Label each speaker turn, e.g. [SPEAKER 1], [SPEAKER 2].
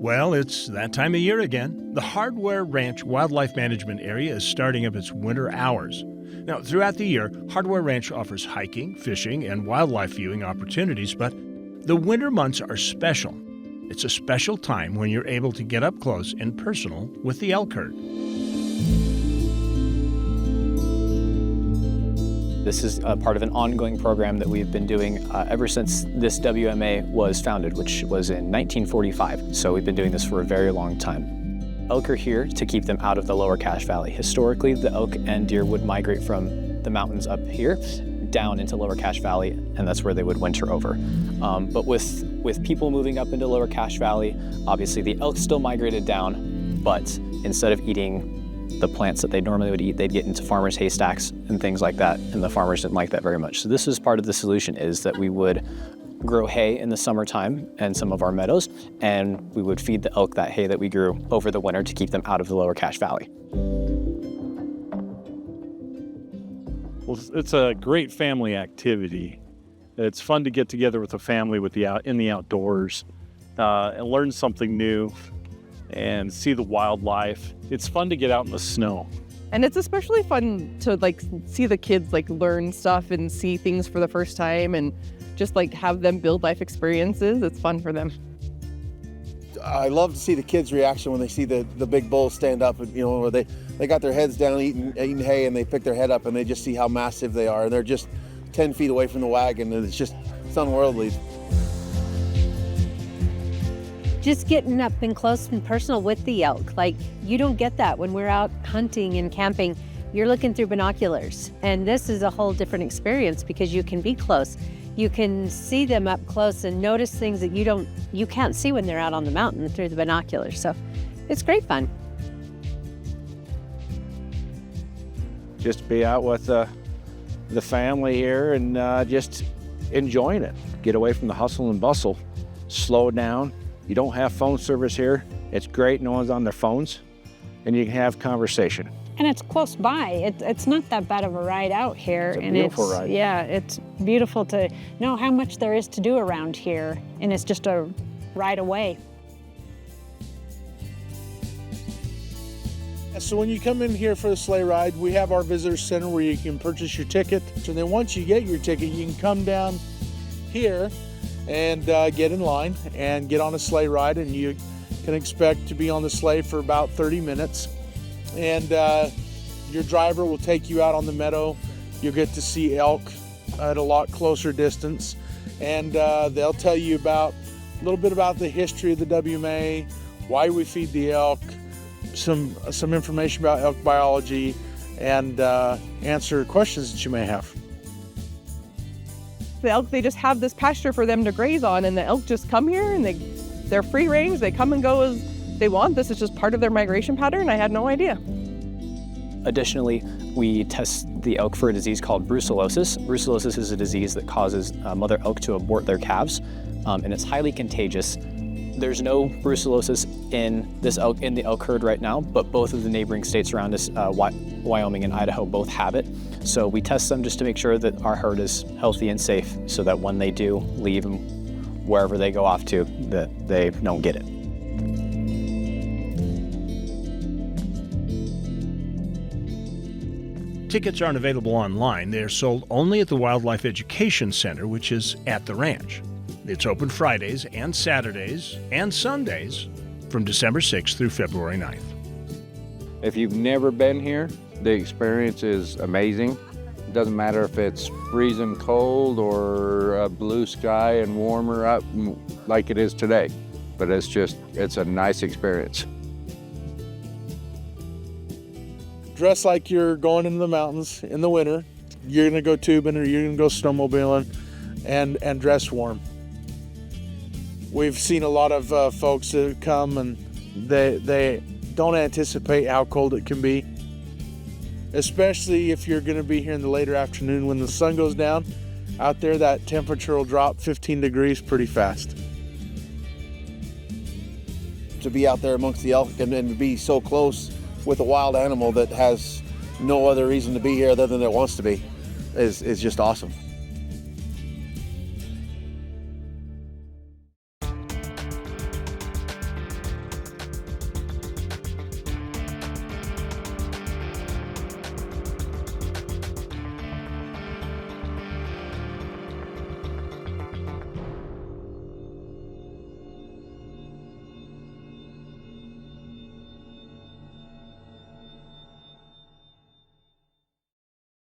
[SPEAKER 1] Well, it's that time of year again. The Hardware Ranch Wildlife Management Area is starting up its winter hours. Now, throughout the year, Hardware Ranch offers hiking, fishing, and wildlife viewing opportunities, but the winter months are special. It's a special time when you're able to get up close and personal with the elk herd.
[SPEAKER 2] This is part of an ongoing program that we've been doing ever since this WMA was founded, which was in 1945. So we've been doing this for a very long time. Elk are here to keep them out of the lower Cache Valley. Historically, the elk and deer would migrate from the mountains up here down into lower Cache Valley, and that's where they would winter over. But with people moving up into lower Cache Valley, obviously the elk still migrated down, but instead of eating the plants that they normally would eat, they'd get into farmers' haystacks and things like that, and the farmers didn't like that very much. So this is part of the solution, is that we would grow hay in the summertime and some of our meadows, and we would feed the elk that hay that we grew over the winter to keep them out of the lower Cache Valley.
[SPEAKER 3] Well, it's a great family activity. It's fun to get together with a family in the outdoors and learn something new and see the wildlife. It's fun to get out in the snow.
[SPEAKER 4] And it's especially fun to see the kids learn stuff and see things for the first time and just have them build life experiences. It's fun for them.
[SPEAKER 5] I love to see the kids' reaction when they see the big bulls stand up, where they got their heads down eating hay, and they pick their head up and they just see how massive they are. And they're just 10 feet away from the wagon, and it's unworldly.
[SPEAKER 6] Just getting up and close and personal with the elk. You don't get that when we're out hunting and camping. You're looking through binoculars, and this is a whole different experience because you can be close. You can see them up close and notice things that you can't see when they're out on the mountain through the binoculars. So it's great fun.
[SPEAKER 7] Just be out with the family here and just enjoying it. Get away from the hustle and bustle. Slow down. You don't have phone service here. It's great, no one's on their phones, and you can have conversation.
[SPEAKER 8] And it's close by. It's not that bad of a ride out here.
[SPEAKER 7] It's a beautiful ride.
[SPEAKER 8] Yeah, it's beautiful to know how much there is to do around here, and it's just a ride away.
[SPEAKER 9] So when you come in here for the sleigh ride, we have our visitor center where you can purchase your ticket. So then once you get your ticket, you can come down here and get in line and get on a sleigh ride, and you can expect to be on the sleigh for about 30 minutes. And your driver will take you out on the meadow. You'll get to see elk at a lot closer distance, and they'll tell you a little bit about the history of the WMA, why we feed the elk, some information about elk biology, and answer questions that you may have.
[SPEAKER 4] The elk, they just have this pasture for them to graze on, and the elk just come here and they're free range. They come and go as they want. This is just part of their migration pattern. I had no idea.
[SPEAKER 2] Additionally, we test the elk for a disease called brucellosis. Brucellosis is a disease that causes mother elk to abort their calves, and it's highly contagious. There's no brucellosis in the elk herd right now, but both of the neighboring states around us, Wyoming and Idaho, both have it. So we test them just to make sure that our herd is healthy and safe, so that when they do leave and wherever they go off to, that they don't get it.
[SPEAKER 1] Tickets aren't available online. They're sold only at the Wildlife Education Center, which is at the ranch. It's open Fridays and Saturdays and Sundays from December 6th through February 9th.
[SPEAKER 7] If you've never been here, the experience is amazing. It doesn't matter if it's freezing cold or a blue sky and warmer up like it is today, but it's a nice experience.
[SPEAKER 9] Dress like you're going into the mountains in the winter. You're gonna go tubing or you're gonna go snowmobiling, and dress warm. We've seen a lot of folks that come and they don't anticipate how cold it can be, especially if you're going to be here in the later afternoon when the sun goes down. Out there, that temperature will drop 15 degrees pretty fast.
[SPEAKER 5] To be out there amongst the elk and be so close with a wild animal that has no other reason to be here other than it wants to be is just awesome.